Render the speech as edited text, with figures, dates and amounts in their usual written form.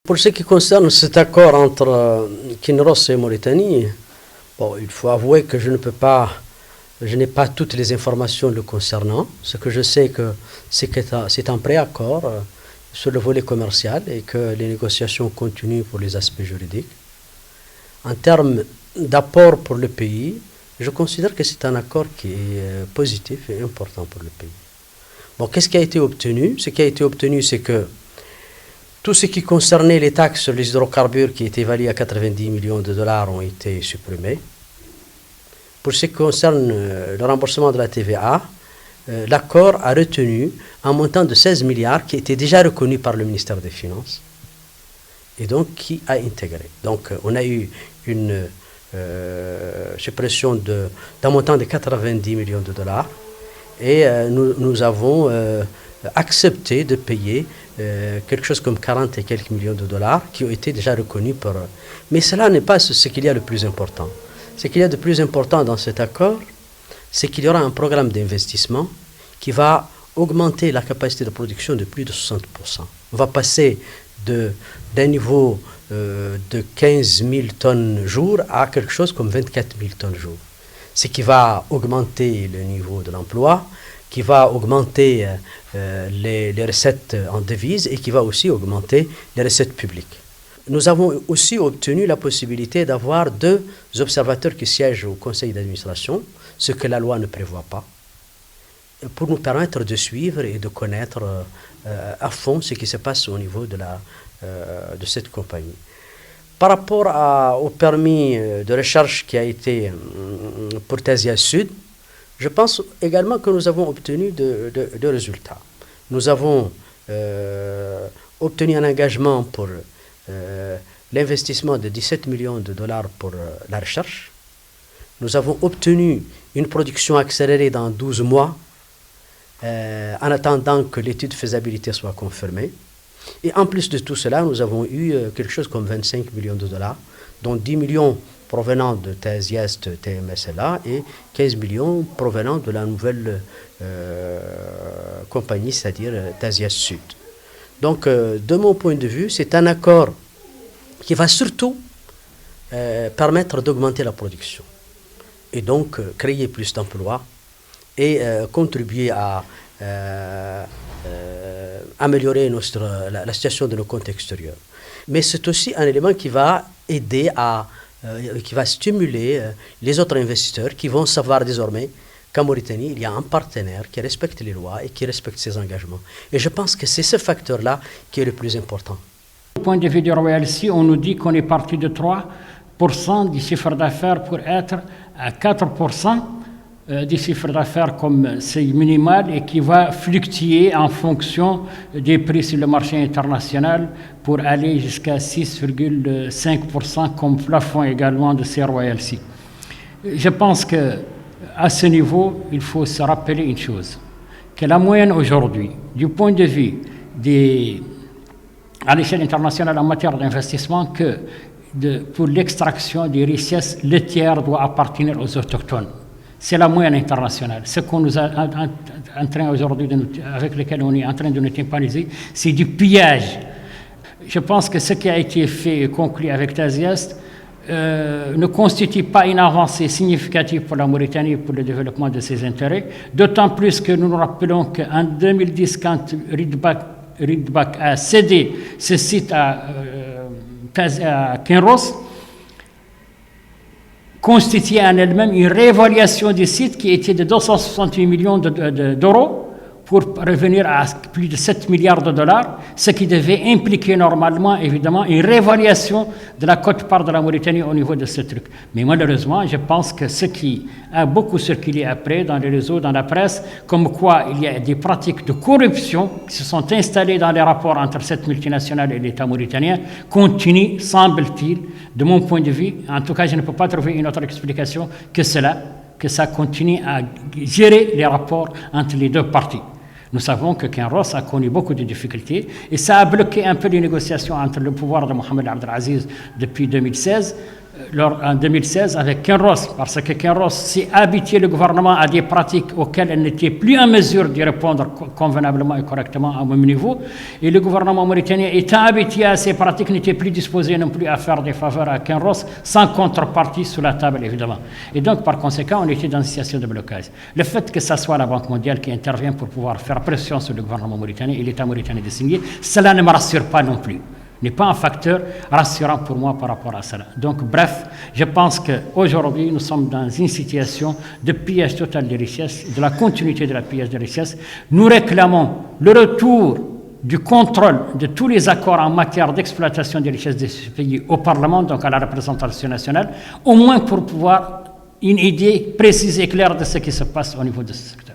Pour ce qui concerne cet accord entre Kinross et Mauritanie, bon, il faut avouer que je n'ai pas toutes les informations le concernant. Ce que je sais c'est un préaccord sur le volet commercial et que les négociations continuent pour les aspects juridiques. En termes d'apport pour le pays, je considère que c'est un accord qui est positif et important pour le pays. Bon, qu'est-ce qui a été obtenu? Ce qui a été obtenu, c'est que tout ce qui concernait les taxes sur les hydrocarbures qui étaient évaluées à 90 millions de dollars ont été supprimées. Pour ce qui concerne le remboursement de la TVA, l'accord a retenu un montant de 16 milliards qui était déjà reconnu par le ministère des Finances et donc qui a intégré. Donc on a eu une suppression d'un montant de 90 millions de dollars et nous avons accepté de payer quelque chose comme 40 et quelques millions de dollars qui ont été déjà reconnus par eux. Mais cela n'est pas ce qu'il y a le plus important. Ce qu'il y a de plus important dans cet accord, c'est qu'il y aura un programme d'investissement qui va augmenter la capacité de production de plus de 60%. On va passer d'un niveau de 15 000 tonnes jour à quelque chose comme 24 000 tonnes jour. Ce qui va augmenter le niveau de l'emploi, qui va augmenter les recettes en devises et qui va aussi augmenter les recettes publiques. Nous avons aussi obtenu la possibilité d'avoir 2 observateurs qui siègent au conseil d'administration, ce que la loi ne prévoit pas, pour nous permettre de suivre et de connaître à fond ce qui se passe au niveau de cette compagnie. Par rapport au permis de recherche qui a été pour Tasiast Sud, je pense également que nous avons obtenu de résultats. Nous avons obtenu un engagement pour l'investissement de 17 millions de dollars pour la recherche. Nous avons obtenu une production accélérée dans 12 mois en attendant que l'étude de faisabilité soit confirmée. Et en plus de tout cela, nous avons eu quelque chose comme 25 millions de dollars, dont 10 millions provenant de Tasiast TMSLA et 15 millions provenant de la nouvelle compagnie, c'est-à-dire Tasiast Sud. Donc, de mon point de vue, c'est un accord qui va surtout permettre d'augmenter la production et donc créer plus d'emplois et contribuer à améliorer la situation de nos comptes extérieurs. Mais c'est aussi un élément qui va aider qui va stimuler les autres investisseurs qui vont savoir désormais qu'en Mauritanie, il y a un partenaire qui respecte les lois et qui respecte ses engagements. Et je pense que c'est ce facteur-là qui est le plus important. Du point de vue du Royal Sea, on nous dit qu'on est parti de 3% du chiffre d'affaires pour être à 4% du chiffre d'affaires comme c'est minimal et qui va fluctuer en fonction des prix sur le marché international pour aller jusqu'à 6,5% comme plafond également de ces Royal Sea. Je pense qu'à ce niveau, il faut se rappeler une chose, que la moyenne aujourd'hui, du point de vue à l'échelle internationale en matière d'investissement, que pour l'extraction des richesses, le tiers doit appartenir aux autochtones. C'est la moyenne internationale. Ce qu'on nous a en train aujourd'hui, avec lequel on est en train de nous tympaniser, c'est du pillage. Je pense que ce qui a été fait et conclu avec Tasiast ne constitue pas une avancée significative pour la Mauritanie et pour le développement de ses intérêts, d'autant plus que nous nous rappelons qu'en 2010, quand Ridbak a cédé ce site à Kinross, constituait en elle-même une réévaluation du site qui était de 268 millions d'euros pour revenir à plus de 7 milliards de dollars, ce qui devait impliquer normalement, évidemment, une réévaluation de la quote-part de la Mauritanie au niveau de ce truc. Mais malheureusement, je pense que ce qui a beaucoup circulé après dans les réseaux, dans la presse, comme quoi il y a des pratiques de corruption qui se sont installées dans les rapports entre cette multinationale et l'État mauritanien, continue, semble-t-il, de mon point de vue, en tout cas je ne peux pas trouver une autre explication que cela, que ça continue à gérer les rapports entre les deux parties. Nous savons que Kinross a connu beaucoup de difficultés et ça a bloqué un peu les négociations entre le pouvoir de Mohamed Abdelaziz depuis 2016 en 2016 avec Kinross, parce que Kinross s'est habitué le gouvernement à des pratiques auxquelles elle n'était plus en mesure de répondre convenablement et correctement au même niveau. Et le gouvernement mauritanien, étant habitué à ces pratiques, n'était plus disposé non plus à faire des faveurs à Kinross sans contrepartie sur la table, évidemment. Et donc, par conséquent, on était dans une situation de blocage. Le fait que ce soit la Banque mondiale qui intervient pour pouvoir faire pression sur le gouvernement mauritanien et l'État mauritanien de signer, cela ne me rassure pas non plus. N'est pas un facteur rassurant pour moi par rapport à cela. Donc, bref, je pense qu'aujourd'hui, nous sommes dans une situation de pillage total des richesses, de la continuité de la pillage des richesses. Nous réclamons le retour du contrôle de tous les accords en matière d'exploitation des richesses de ce pays au Parlement, donc à la représentation nationale, au moins pour pouvoir une idée précise et claire de ce qui se passe au niveau de ce secteur.